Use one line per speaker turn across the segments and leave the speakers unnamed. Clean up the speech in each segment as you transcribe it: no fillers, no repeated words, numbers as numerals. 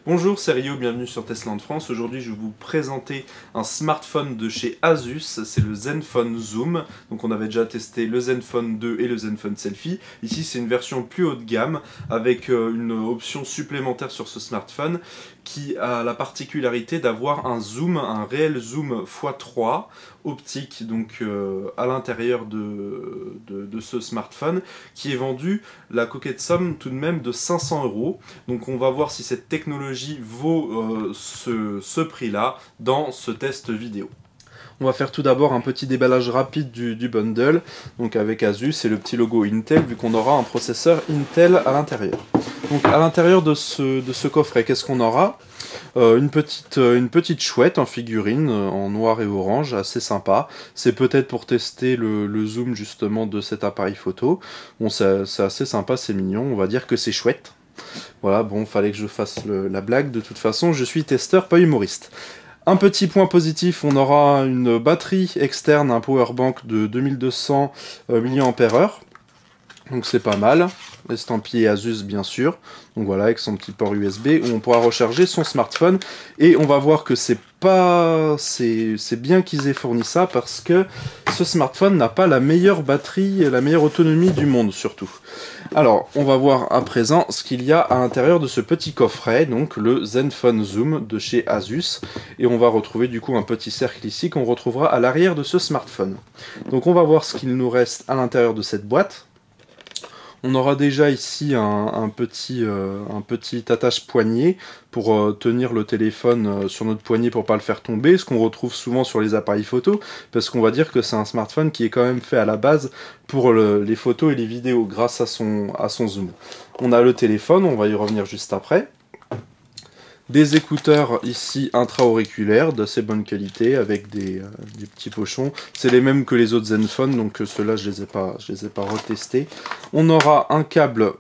Bonjour, c'est Rio, bienvenue sur Tesla France. Aujourd'hui, je vais vous présenter un smartphone de chez Asus, c'est le Zenfone Zoom. Donc on avait déjà testé le Zenfone 2 et le Zenfone Selfie. Ici, c'est une version plus haut de gamme avec une option supplémentaire sur ce smartphone qui a la particularité d'avoir un zoom, un réel zoom x3 optique donc à l'intérieur de ce smartphone qui est vendu la coquette somme tout de même de 500 €. Donc on va voir si cette technologie vaut ce prix-là dans ce test vidéo. On va faire tout d'abord un petit déballage rapide du bundle, donc avec Asus et le petit logo Intel, vu qu'on aura un processeur Intel à l'intérieur. Donc à l'intérieur de ce coffret, qu'est-ce qu'on aura ? Une petite chouette en figurine en noir et orange, assez sympa. C'est peut-être pour tester le zoom justement de cet appareil photo. Bon, c'est assez sympa, c'est mignon, on va dire que c'est chouette. Voilà, bon, fallait que je fasse la blague, de toute façon, je suis testeur, pas humoriste. Un petit point positif, on aura une batterie externe, un powerbank de 2200 mAh. Donc c'est pas mal. Estampillé Asus bien sûr. Donc voilà, avec son petit port USB où on pourra recharger son smartphone. Et on va voir que c'est bien qu'ils aient fourni ça parce que ce smartphone n'a pas la meilleure batterie et la meilleure autonomie du monde surtout. Alors, on va voir à présent ce qu'il y a à l'intérieur de ce petit coffret, donc le Zenfone Zoom de chez Asus. Et on va retrouver du coup un petit cercle ici qu'on retrouvera à l'arrière de ce smartphone. Donc on va voir ce qu'il nous reste à l'intérieur de cette boîte. On aura déjà ici un petit attache-poignet pour tenir le téléphone sur notre poignet pour pas le faire tomber, ce qu'on retrouve souvent sur les appareils photo, parce qu'on va dire que c'est un smartphone qui est quand même fait à la base pour les photos et les vidéos grâce à son zoom. On a le téléphone, on va y revenir juste après. Des écouteurs ici intra-auriculaires d'assez bonne qualité avec des petits pochons. C'est les mêmes que les autres Zenfone, donc ceux-là je les ai pas retestés. On aura un câble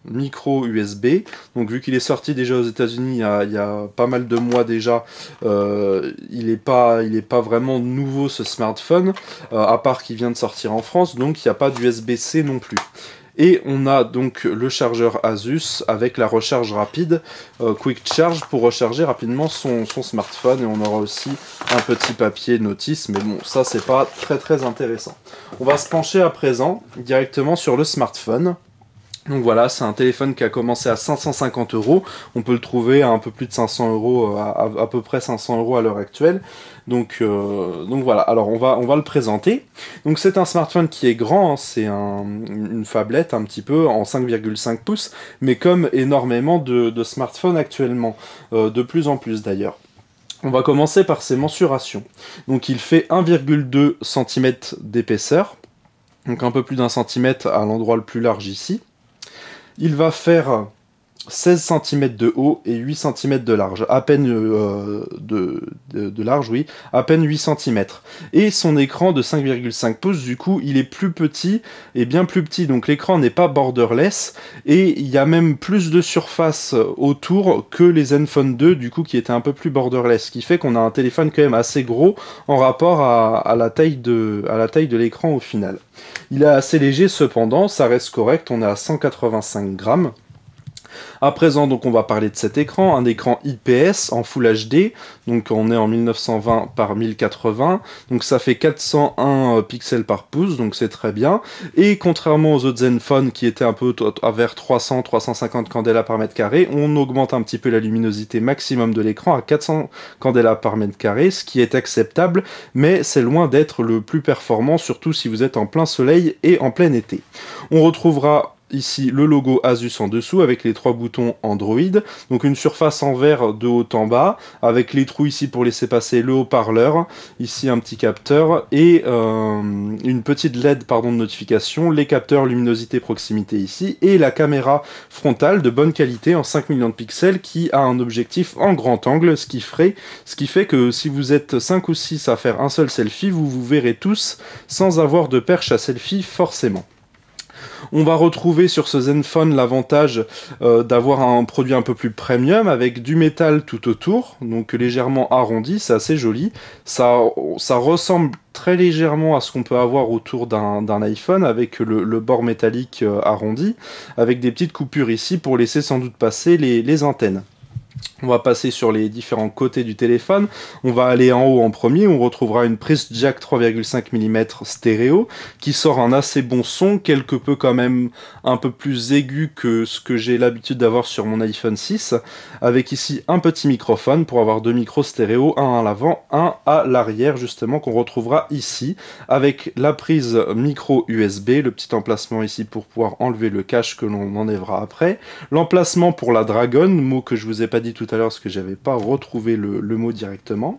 micro USB. Donc vu qu'il est sorti déjà aux États-Unis il y a pas mal de mois déjà, il est pas vraiment nouveau ce smartphone, à part qu'il vient de sortir en France, donc il n'y a pas d'USB-C non plus. Et on a donc le chargeur Asus avec la recharge rapide, Quick Charge, pour recharger rapidement son smartphone. Et on aura aussi un petit papier notice, mais bon, ça c'est pas très intéressant. On va se pencher à présent directement sur le smartphone. Donc voilà, c'est un téléphone qui a commencé à 550 €. On peut le trouver à un peu plus de 500 €, à peu près 500 € à l'heure actuelle. Donc voilà, alors on va le présenter. Donc c'est un smartphone qui est grand, hein, c'est une phablette un petit peu en 5,5 pouces, mais comme énormément de smartphones actuellement, de plus en plus d'ailleurs. On va commencer par ses mensurations. Donc il fait 1,2 cm d'épaisseur, donc un peu plus d'1 cm à l'endroit le plus large ici. Il va faire 16 cm de haut et 8 cm de large, à peine de large, oui, à peine 8 cm. Et son écran de 5,5 pouces, du coup, il est plus petit, et bien plus petit, donc l'écran n'est pas borderless, et il y a même plus de surface autour que les Zenfone 2, du coup, qui étaient un peu plus borderless, ce qui fait qu'on a un téléphone quand même assez gros en rapport à la taille de l'écran au final. Il est assez léger cependant, ça reste correct, on est à 185 grammes. À présent, donc, on va parler de cet écran, un écran IPS en Full HD, donc on est en 1920 par 1080, donc ça fait 401 pixels par pouce, donc c'est très bien. Et contrairement aux autres Zenfone qui étaient un peu vers 300-350 candela par mètre carré, on augmente un petit peu la luminosité maximum de l'écran à 400 candela par mètre carré, ce qui est acceptable, mais c'est loin d'être le plus performant, surtout si vous êtes en plein soleil et en plein été. On retrouvera ici le logo Asus en dessous avec les 3 boutons Android, donc une surface en verre de haut en bas, avec les trous ici pour laisser passer le haut-parleur, ici un petit capteur et une petite LED de notification, les capteurs luminosité proximité ici, et la caméra frontale de bonne qualité en 5 millions de pixels qui a un objectif en grand angle, ce qui fait que si vous êtes 5 ou 6 à faire un seul selfie, vous vous verrez tous sans avoir de perche à selfie forcément. On va retrouver sur ce Zenfone l'avantage d'avoir un produit un peu plus premium avec du métal tout autour, donc légèrement arrondi, c'est assez joli. Ça ressemble très légèrement à ce qu'on peut avoir autour d'un iPhone avec le bord métallique arrondi, avec des petites coupures ici pour laisser sans doute passer les antennes. On va passer sur les différents côtés du téléphone. On va aller en haut en premier. On retrouvera une prise jack 3,5 mm stéréo qui sort un assez bon son, quelque peu quand même un peu plus aigu que ce que j'ai l'habitude d'avoir sur mon iPhone 6. Avec ici un petit microphone pour avoir deux micros stéréo, un à l'avant, un à l'arrière justement qu'on retrouvera ici. Avec la prise micro USB, le petit emplacement ici pour pouvoir enlever le cache que l'on enlèvera après. L'emplacement pour la Dragon, mot que je vous ai pas dit tout à l'heure parce que j'avais pas retrouvé le mot directement.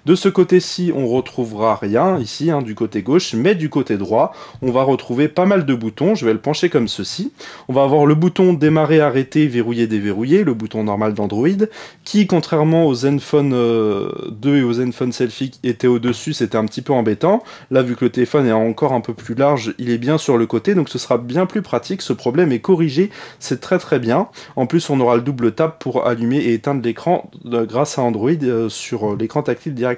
De ce côté-ci, on retrouvera rien ici, hein, du côté gauche, mais du côté droit, on va retrouver pas mal de boutons. Je vais le pencher comme ceci. On va avoir le bouton démarrer, arrêter, verrouiller, déverrouiller, le bouton normal d'Android, qui, contrairement aux Zenfone 2 et aux Zenfone Selfie qui étaient au-dessus, c'était un petit peu embêtant. Là, vu que le téléphone est encore un peu plus large, il est bien sur le côté, donc ce sera bien plus pratique. Ce problème est corrigé, c'est très très bien. En plus, on aura le double tap pour allumer et éteindre l'écran grâce à Android sur l'écran tactile directement.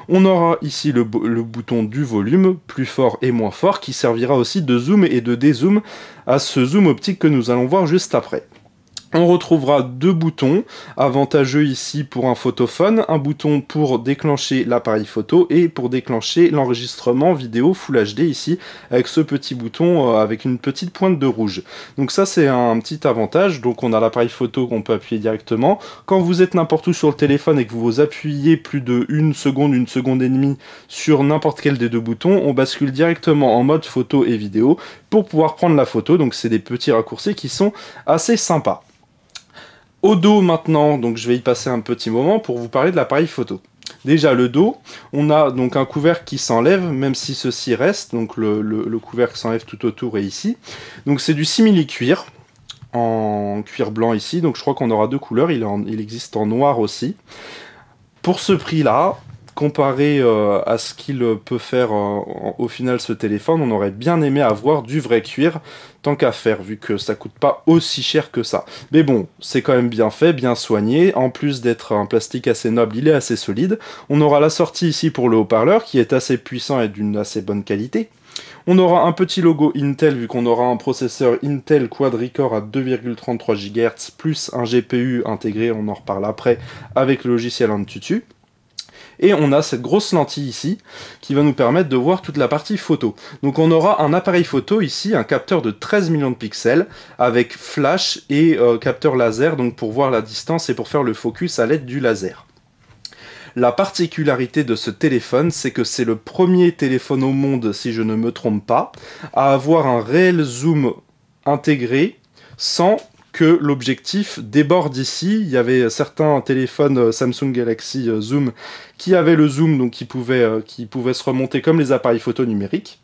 On aura ici le bouton du volume, plus fort et moins fort, qui servira aussi de zoom et de dézoom à ce zoom optique que nous allons voir juste après. On retrouvera deux boutons avantageux ici pour un photophone, un bouton pour déclencher l'appareil photo et pour déclencher l'enregistrement vidéo Full HD ici avec ce petit bouton avec une petite pointe de rouge. Donc ça c'est un petit avantage, donc on a l'appareil photo qu'on peut appuyer directement. Quand vous êtes n'importe où sur le téléphone et que vous appuyez plus de une seconde et demie sur n'importe quel des deux boutons, on bascule directement en mode photo et vidéo pour pouvoir prendre la photo, donc c'est des petits raccourcis qui sont assez sympas. Au dos maintenant, donc je vais y passer un petit moment pour vous parler de l'appareil photo. Déjà le dos, on a donc un couvercle qui s'enlève, même si ceci reste, donc le couvercle s'enlève tout autour et ici. Donc c'est du simili-cuir, en cuir blanc ici, donc je crois qu'on aura deux couleurs, il existe en noir aussi. Pour ce prix-là, comparé à ce qu'il peut faire au final ce téléphone, on aurait bien aimé avoir du vrai cuir, tant qu'à faire, vu que ça coûte pas aussi cher que ça. Mais bon, c'est quand même bien fait, bien soigné, en plus d'être un plastique assez noble, il est assez solide. On aura la sortie ici pour le haut-parleur, qui est assez puissant et d'une assez bonne qualité. On aura un petit logo Intel, vu qu'on aura un processeur Intel quadricore à 2,33 GHz, plus un GPU intégré, on en reparle après, avec le logiciel Antutu. Et on a cette grosse lentille ici qui va nous permettre de voir toute la partie photo. Donc on aura un appareil photo ici, un capteur de 13 millions de pixels avec flash et capteur laser, donc pour voir la distance et pour faire le focus à l'aide du laser. La particularité de ce téléphone, c'est que c'est le premier téléphone au monde, si je ne me trompe pas, à avoir un réel zoom intégré sans que l'objectif déborde ici. Il y avait certains téléphones Samsung Galaxy Zoom qui avaient le zoom, donc qui pouvaient se remonter comme les appareils photo numériques.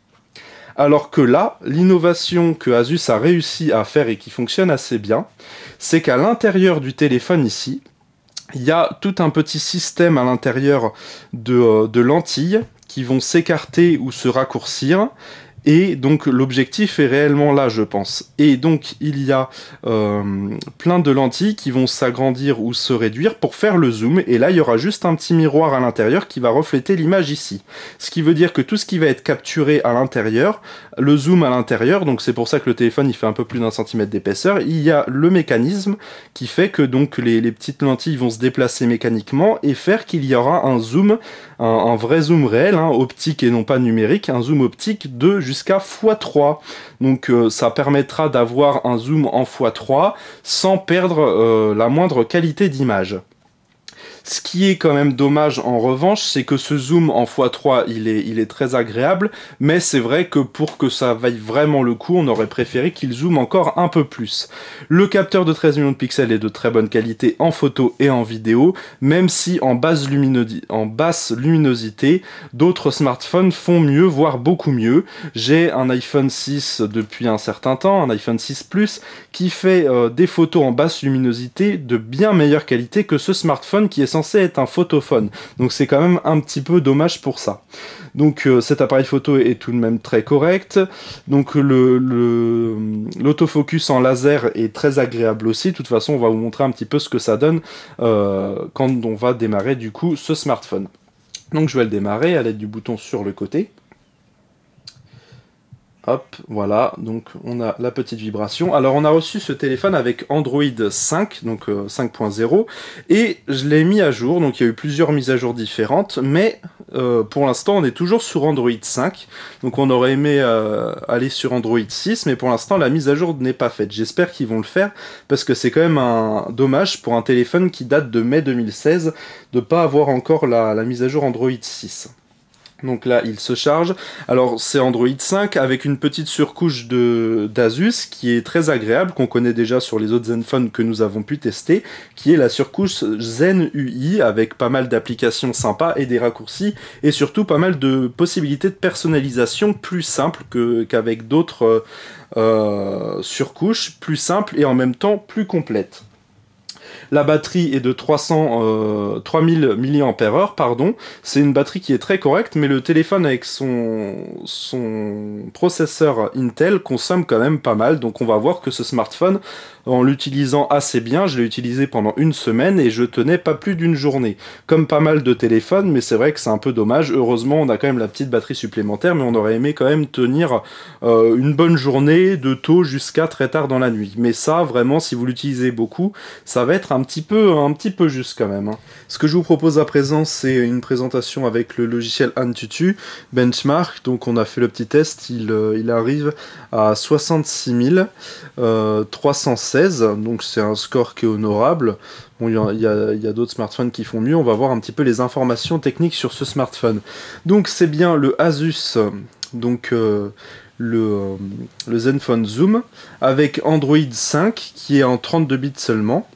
Alors que là, l'innovation que Asus a réussi à faire et qui fonctionne assez bien, c'est qu'à l'intérieur du téléphone ici, il y a tout un petit système à l'intérieur de lentilles qui vont s'écarter ou se raccourcir. Et donc l'objectif est réellement là, je pense. Et donc il y a plein de lentilles qui vont s'agrandir ou se réduire pour faire le zoom. Et là, il y aura juste un petit miroir à l'intérieur qui va refléter l'image ici. Ce qui veut dire que tout ce qui va être capturé à l'intérieur, le zoom à l'intérieur, donc c'est pour ça que le téléphone il fait un peu plus d'1 cm d'épaisseur, il y a le mécanisme qui fait que donc les petites lentilles vont se déplacer mécaniquement et faire qu'il y aura un zoom, un vrai zoom réel, hein, optique et non pas numérique, un zoom optique de jusqu'à x3. Donc ça permettra d'avoir un zoom en x3 sans perdre la moindre qualité d'image. Ce qui est quand même dommage en revanche, c'est que ce zoom en x3, il est très agréable, mais c'est vrai que pour que ça vaille vraiment le coup, on aurait préféré qu'il zoome encore un peu plus. Le capteur de 13 millions de pixels est de très bonne qualité en photo et en vidéo, même si en basse luminosité, d'autres smartphones font mieux, voire beaucoup mieux. J'ai un iPhone 6 depuis un certain temps, un iPhone 6 Plus, qui fait des photos en basse luminosité de bien meilleure qualité que ce smartphone qui est censé être un photophone. Donc c'est quand même un petit peu dommage pour ça. Donc cet appareil photo est tout de même très correct. Donc l'autofocus en laser est très agréable aussi. De toute façon, on va vous montrer un petit peu ce que ça donne quand on va démarrer du coup ce smartphone. Donc je vais le démarrer à l'aide du bouton sur le côté. Hop, voilà, donc on a la petite vibration. Alors on a reçu ce téléphone avec Android 5, donc 5.0, et je l'ai mis à jour, donc il y a eu plusieurs mises à jour différentes, mais pour l'instant on est toujours sur Android 5, donc on aurait aimé aller sur Android 6, mais pour l'instant la mise à jour n'est pas faite. J'espère qu'ils vont le faire, parce que c'est quand même un dommage pour un téléphone qui date de mai 2016, de ne pas avoir encore la mise à jour Android 6. Donc là, il se charge. Alors, c'est Android 5 avec une petite surcouche d'Asus qui est très agréable, qu'on connaît déjà sur les autres Zenfone que nous avons pu tester, qui est la surcouche Zen UI avec pas mal d'applications sympas et des raccourcis, et surtout pas mal de possibilités de personnalisation plus simples qu'avec d'autres surcouches, plus simples et en même temps plus complètes. La batterie est de 3000 mAh, pardon. C'est une batterie qui est très correcte, mais le téléphone avec son processeur Intel consomme quand même pas mal. Donc on va voir que ce smartphone, en l'utilisant assez bien, je l'ai utilisé pendant une semaine et je tenais pas plus d'une journée. Comme pas mal de téléphones, mais c'est vrai que c'est un peu dommage. Heureusement, on a quand même la petite batterie supplémentaire, mais on aurait aimé quand même tenir une bonne journée de tôt jusqu'à très tard dans la nuit. Mais ça, vraiment, si vous l'utilisez beaucoup, ça va être un petit peu juste quand même. Ce que je vous propose à présent, c'est une présentation avec le logiciel Antutu Benchmark. Donc on a fait le petit test, il arrive à 66 316, donc c'est un score qui est honorable. Bon, il y a d'autres smartphones qui font mieux, on va voir un petit peu les informations techniques sur ce smartphone. Donc c'est bien le Asus, donc le Zenfone Zoom, avec Android 5 qui est en 32 bits seulement.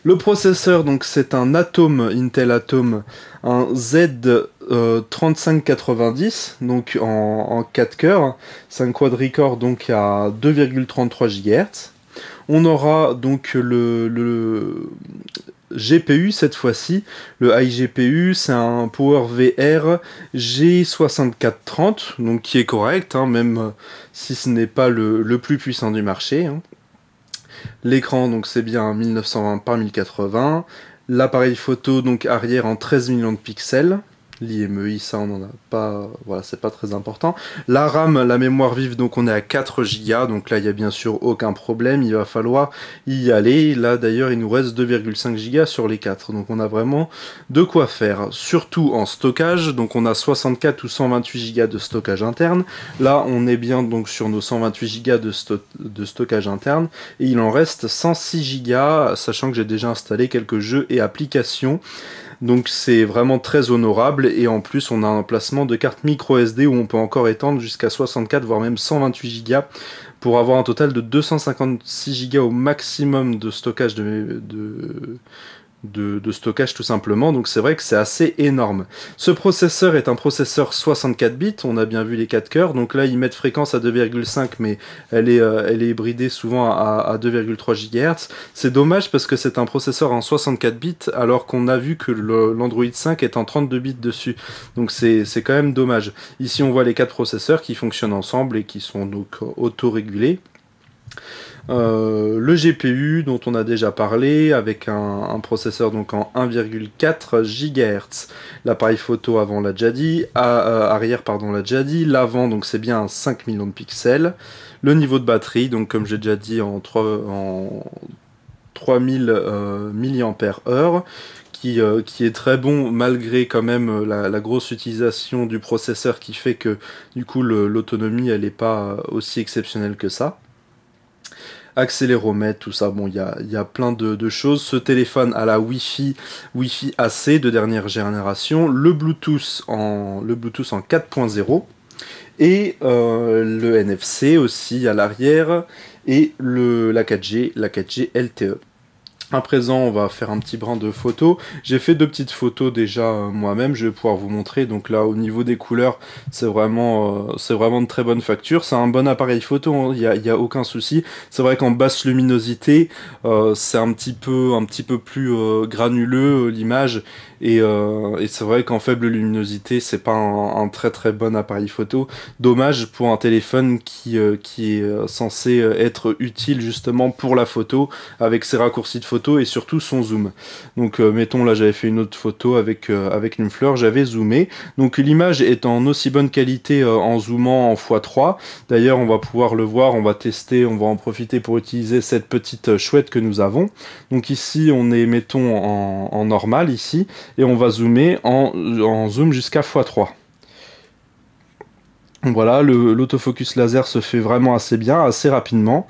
Le processeur, donc c'est un Intel Atom, un Z3590, donc en 4 cœurs, c'est un quad-core donc à 2,33 GHz. On aura donc le GPU cette fois-ci, le iGPU, c'est un PowerVR G6430, donc qui est correct, hein, même si ce n'est pas le plus puissant du marché, hein. L'écran, donc c'est bien 1920 par 1080. L'appareil photo, donc arrière en 13 millions de pixels. L'IMEI, ça on n'en a pas, voilà, c'est pas très important. La RAM, la mémoire vive, donc on est à 4 Go, donc là il n'y a bien sûr aucun problème, il va falloir y aller. Là d'ailleurs il nous reste 2,5 Go sur les 4, donc on a vraiment de quoi faire. Surtout en stockage, donc on a 64 ou 128 Go de stockage interne. Là on est bien donc sur nos 128 Go de stockage interne, et il en reste 106 Go, sachant que j'ai déjà installé quelques jeux et applications. Donc c'est vraiment très honorable, et en plus on a un emplacement de carte micro SD où on peut encore étendre jusqu'à 64 voire même 128 Go pour avoir un total de 256 Go au maximum de stockage de stockage tout simplement, donc c'est vrai que c'est assez énorme. Ce processeur est un processeur 64 bits, on a bien vu les 4 cœurs, donc là ils mettent fréquence à 2,5 mais elle est bridée souvent à 2,3 GHz. C'est dommage parce que c'est un processeur en 64 bits alors qu'on a vu que l'Android 5 est en 32 bits dessus, donc c'est quand même dommage. Ici on voit les 4 processeurs qui fonctionnent ensemble et qui sont donc auto-régulés. Le GPU dont on a déjà parlé avec un processeur donc en 1,4 GHz. L'appareil photo avant l'a déjà dit, arrière pardon l'a déjà dit, l'avant donc c'est bien 5 millions de pixels. Le niveau de batterie donc comme j'ai déjà dit en 3000 mAh. Qui est très bon malgré quand même la grosse utilisation du processeur qui fait que du coup l'autonomie elle n'est pas aussi exceptionnelle que ça. Accéléromètre, tout ça, bon, il y a plein de choses. Ce téléphone a la Wi-Fi AC de dernière génération, le Bluetooth en 4.0 et le NFC aussi à l'arrière, et la 4G LTE. À présent, on va faire un petit brin de photos. J'ai fait 2 petites photos déjà moi-même, je vais pouvoir vous montrer. Donc là, au niveau des couleurs, c'est vraiment de très bonne facture. C'est un bon appareil photo, hein, y a aucun souci. C'est vrai qu'en basse luminosité, c'est un petit peu plus granuleux l'image. Et c'est vrai qu'en faible luminosité, c'est pas un très très bon appareil photo. Dommage pour un téléphone qui est censé être utile justement pour la photo, avec ses raccourcis de photo photos et surtout son zoom. Donc mettons là j'avais fait une autre photo avec une fleur, j'avais zoomé. Donc l'image est en aussi bonne qualité en zoomant en x3. D'ailleurs on va pouvoir le voir, on va tester, on va en profiter pour utiliser cette petite chouette que nous avons. Donc ici on est mettons en normal ici et on va zoomer en zoom jusqu'à x3. Voilà, l'autofocus laser se fait vraiment assez bien, assez rapidement.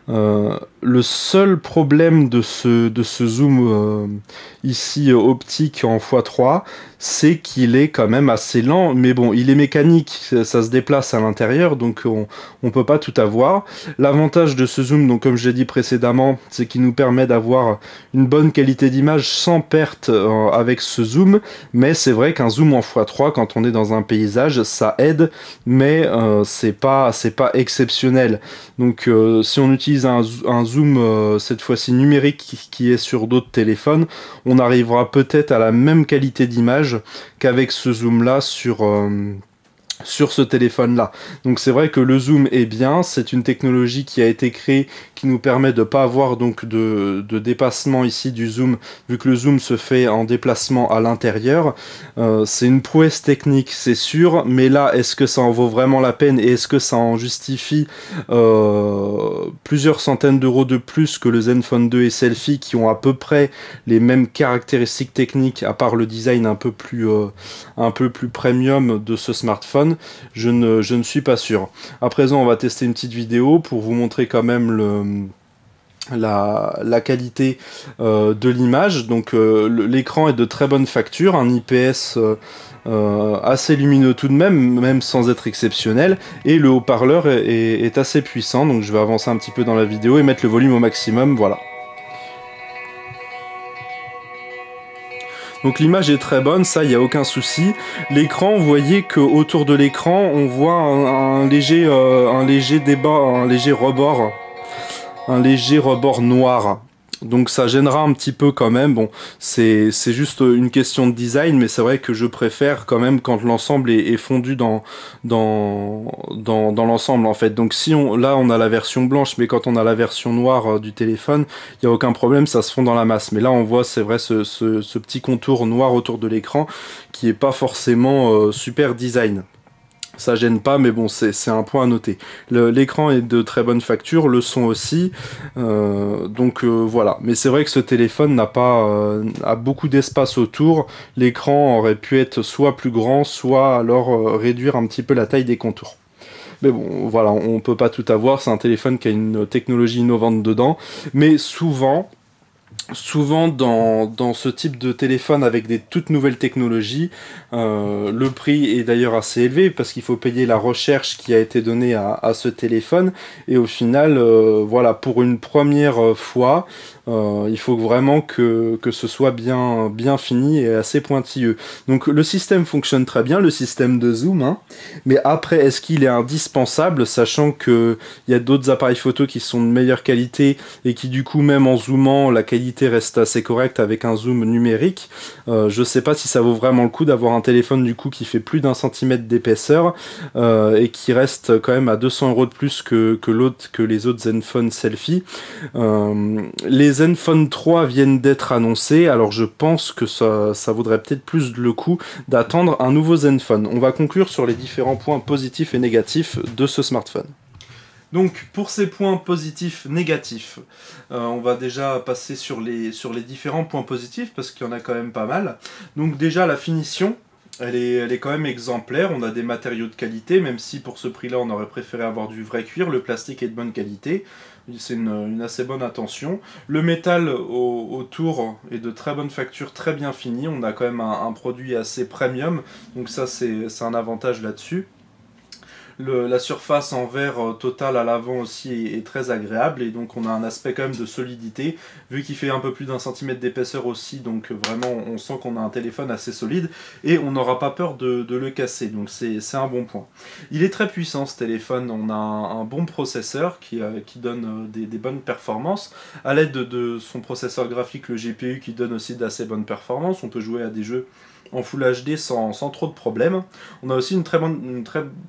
Le seul problème de ce zoom ici optique en x3, c'est qu'il est quand même assez lent, mais bon, il est mécanique, ça se déplace à l'intérieur, donc on peut pas tout avoir. L'avantage de ce zoom, donc comme je l'ai dit précédemment, c'est qu'il nous permet d'avoir une bonne qualité d'image sans perte avec ce zoom, mais c'est vrai qu'un zoom en x3, quand on est dans un paysage, ça aide, mais c'est pas exceptionnel. Donc si on utilise un zoom cette fois-ci numérique qui est sur d'autres téléphones, on arrivera peut-être à la même qualité d'image qu'avec ce zoom là sur ce téléphone là. Donc c'est vrai que le zoom est bien, c'est une technologie qui a été créée qui nous permet de pas avoir donc de dépassement ici du zoom, vu que le zoom se fait en déplacement à l'intérieur. C'est une prouesse technique, c'est sûr, mais là est-ce que ça en vaut vraiment la peine et est-ce que ça en justifie plusieurs centaines d'euros de plus que le Zenfone 2 et Selfie qui ont à peu près les mêmes caractéristiques techniques à part le design un peu plus premium de ce smartphone? Je ne suis pas sûr. À présent, on va tester une petite vidéo pour vous montrer quand même la qualité de l'image. Donc l'écran est de très bonne facture, un IPS assez lumineux tout de même sans être exceptionnel, et le haut-parleur est assez puissant. Donc je vais avancer un petit peu dans la vidéo et mettre le volume au maximum, voilà. Donc l'image est très bonne, ça, il n'y a aucun souci. L'écran, vous voyez qu'autour de l'écran, on voit un léger débat, un léger rebord noir. Donc ça gênera un petit peu quand même. Bon, c'est juste une question de design, mais c'est vrai que je préfère quand même quand l'ensemble est fondu dans l'ensemble en fait. Donc si là on a la version blanche, mais quand on a la version noire du téléphone, il n'y a aucun problème, ça se fond dans la masse. Mais là on voit, c'est vrai, ce petit contour noir autour de l'écran qui est pas forcément super design. Ça gêne pas, mais bon, c'est un point à noter. L'écran est de très bonne facture, le son aussi, donc voilà. Mais c'est vrai que ce téléphone a beaucoup d'espace autour. L'écran aurait pu être soit plus grand, soit alors réduire un petit peu la taille des contours. Mais bon, voilà, on peut pas tout avoir. C'est un téléphone qui a une technologie innovante dedans, mais souvent dans ce type de téléphone avec des toutes nouvelles technologies, le prix est d'ailleurs assez élevé parce qu'il faut payer la recherche qui a été donnée à ce téléphone, et au final voilà, pour une première fois il faut vraiment que ce soit bien fini et assez pointilleux. Donc le système fonctionne très bien, le système de zoom, hein, mais après est-ce qu'il est indispensable, sachant que il y a d'autres appareils photo qui sont de meilleure qualité et qui du coup même en zoomant la qualité reste assez correcte avec un zoom numérique. Je sais pas si ça vaut vraiment le coup d'avoir un téléphone du coup qui fait plus d'1 centimètre d'épaisseur et qui reste quand même à 200 € de plus que les autres Zenfone Selfie. Les Zenfone 3 viennent d'être annoncés, alors je pense que ça vaudrait peut-être plus le coup d'attendre un nouveau Zenfone. On va conclure sur les différents points positifs et négatifs de ce smartphone. Donc pour ces points positifs, négatifs, on va déjà passer sur les différents points positifs parce qu'il y en a quand même pas mal. Donc déjà la finition, elle est quand même exemplaire, on a des matériaux de qualité, même si pour ce prix là on aurait préféré avoir du vrai cuir, le plastique est de bonne qualité, c'est une assez bonne attention. Le métal autour est de très bonne facture, très bien fini, on a quand même un produit assez premium, donc ça c'est un avantage là-dessus. La surface en verre total à l'avant aussi est très agréable, et donc on a un aspect quand même de solidité vu qu'il fait un peu plus d'1 centimètre d'épaisseur aussi, donc vraiment on sent qu'on a un téléphone assez solide et on n'aura pas peur de le casser, donc c'est un bon point. Il est très puissant ce téléphone, on a un bon processeur qui donne des bonnes performances à l'aide de son processeur graphique, le GPU, qui donne aussi d'assez bonnes performances. On peut jouer à des jeux en Full HD sans trop de problèmes. On a aussi une très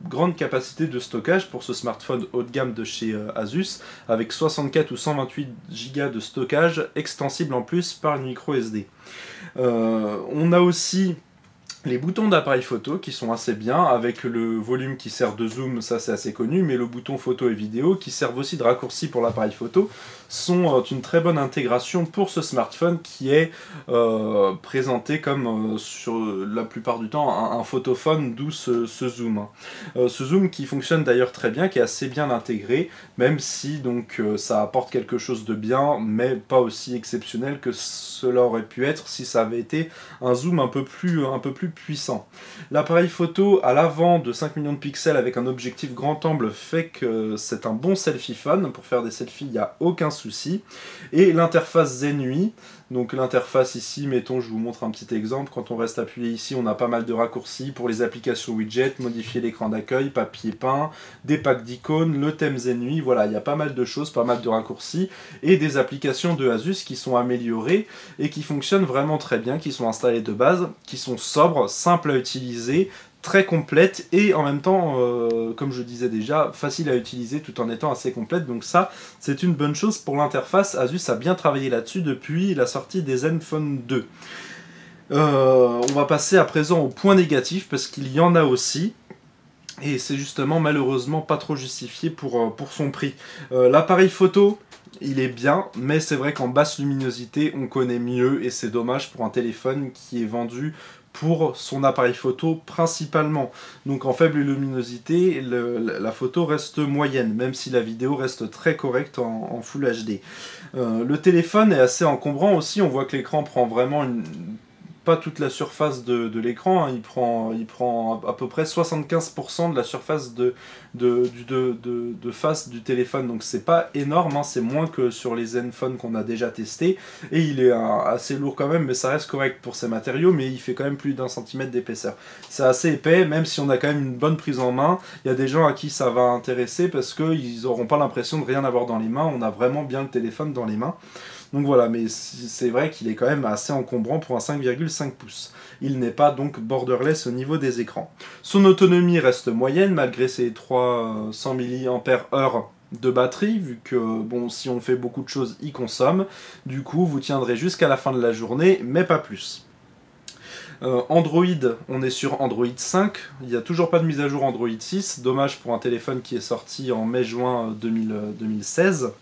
grande capacité capacité de stockage pour ce smartphone haut de gamme de chez Asus, avec 64 ou 128 Go de stockage, extensible en plus par une micro SD. On a aussi les boutons d'appareil photo qui sont assez bien, avec le volume qui sert de zoom, ça c'est assez connu, mais le bouton photo et vidéo qui servent aussi de raccourci pour l'appareil photo sont une très bonne intégration pour ce smartphone qui est présenté comme sur la plupart du temps un photophone, d'où ce zoom. Ce zoom qui fonctionne d'ailleurs très bien, qui est assez bien intégré, même si donc ça apporte quelque chose de bien, mais pas aussi exceptionnel que cela aurait pu être si ça avait été un zoom un peu plus puissant. L'appareil photo à l'avant de 5 millions de pixels avec un objectif grand angle fait que c'est un bon selfie phone. Pour faire des selfies, il n'y a aucun souci. Et l'interface Zenui, donc l'interface ici, mettons, je vous montre un petit exemple. Quand on reste appuyé ici, on a pas mal de raccourcis pour les applications widgets, modifier l'écran d'accueil, papier peint, des packs d'icônes, le thème Zenui. Voilà, il y a pas mal de choses, pas mal de raccourcis et des applications de Asus qui sont améliorées et qui fonctionnent vraiment très bien, qui sont installées de base, qui sont sobres, simples à utiliser, très complète et en même temps, comme je disais déjà, facile à utiliser tout en étant assez complète. Donc ça, c'est une bonne chose pour l'interface. Asus a bien travaillé là-dessus depuis la sortie des Zenfone 2. On va passer à présent au point négatif parce qu'il y en a aussi. Et c'est justement malheureusement pas trop justifié pour son prix. L'appareil photo, il est bien, mais c'est vrai qu'en basse luminosité, on connaît mieux et c'est dommage pour un téléphone qui est vendu pour son appareil photo principalement. Donc en faible luminosité, la photo reste moyenne, même si la vidéo reste très correcte en Full HD. Le téléphone est assez encombrant aussi, on voit que l'écran prend vraiment pas toute la surface de l'écran, hein. Il prend à peu près 75% de la surface de face du téléphone, donc c'est pas énorme, hein. C'est moins que sur les Zenfone qu'on a déjà testé, et il est assez lourd quand même, mais ça reste correct pour ses matériaux, mais il fait quand même plus d'1 centimètre d'épaisseur. C'est assez épais, même si on a quand même une bonne prise en main. Il y a des gens à qui ça va intéresser parce qu'ils n'auront pas l'impression de rien avoir dans les mains, on a vraiment bien le téléphone dans les mains. Donc voilà, mais c'est vrai qu'il est quand même assez encombrant pour un 5,5 pouces. Il n'est pas donc borderless au niveau des écrans. Son autonomie reste moyenne malgré ses 300 mAh de batterie, vu que bon, si on fait beaucoup de choses, il consomme. Du coup, vous tiendrez jusqu'à la fin de la journée, mais pas plus. Android, on est sur Android 5, il n'y a toujours pas de mise à jour Android 6, dommage pour un téléphone qui est sorti en mai-juin 2016.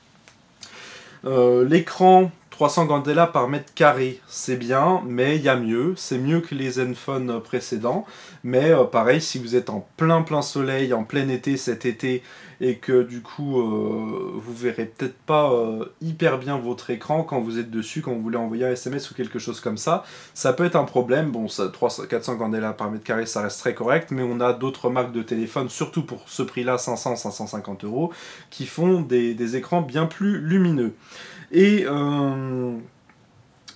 L'écran 300 candela par mètre carré, c'est bien, mais il y a mieux. C'est mieux que les Zenfone précédents. Mais pareil, si vous êtes en plein soleil, en plein été cet été, et que du coup, vous verrez peut-être pas hyper bien votre écran quand vous êtes dessus, quand vous voulez envoyer un SMS ou quelque chose comme ça, ça peut être un problème. Bon, 400 candela par mètre carré, ça reste très correct, mais on a d'autres marques de téléphone, surtout pour ce prix-là, 500-550 €, qui font des écrans bien plus lumineux. Et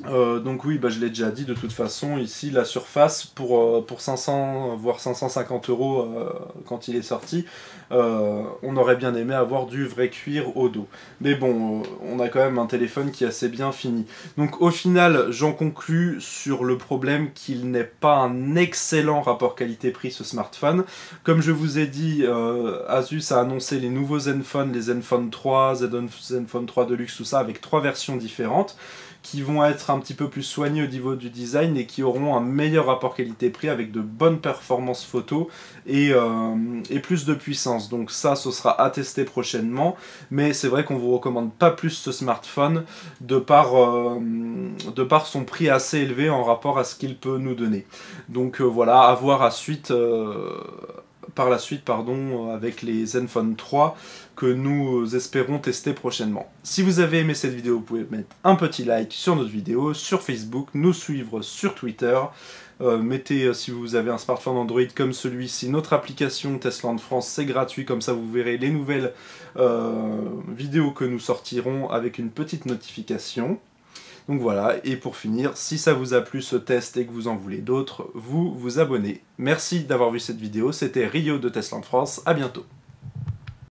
donc oui, bah, je l'ai déjà dit, de toute façon, ici, la surface, pour 500, voire 550 € quand il est sorti, on aurait bien aimé avoir du vrai cuir au dos. Mais bon, on a quand même un téléphone qui est assez bien fini. Donc au final, j'en conclus sur le problème qu'il n'est pas un excellent rapport qualité-prix ce smartphone. Comme je vous ai dit, Asus a annoncé les nouveaux Zenfone, les Zenfone 3, Zenfone 3 Deluxe, tout ça, avec 3 versions différentes, qui vont être un petit peu plus soignés au niveau du design et qui auront un meilleur rapport qualité-prix avec de bonnes performances photo et plus de puissance. Donc ça, ce sera à tester prochainement, mais c'est vrai qu'on vous recommande pas plus ce smartphone de par son prix assez élevé en rapport à ce qu'il peut nous donner. Donc voilà, à voir par la suite, avec les Zenfone 3 que nous espérons tester prochainement. Si vous avez aimé cette vidéo, vous pouvez mettre un petit like sur notre vidéo, sur Facebook, nous suivre sur Twitter. Mettez, si vous avez un smartphone Android comme celui-ci, notre application Testland France, c'est gratuit, comme ça vous verrez les nouvelles vidéos que nous sortirons avec une petite notification. Donc voilà, et pour finir, si ça vous a plu ce test et que vous en voulez d'autres, vous vous abonnez. Merci d'avoir vu cette vidéo, c'était Rio de Testland France, à bientôt.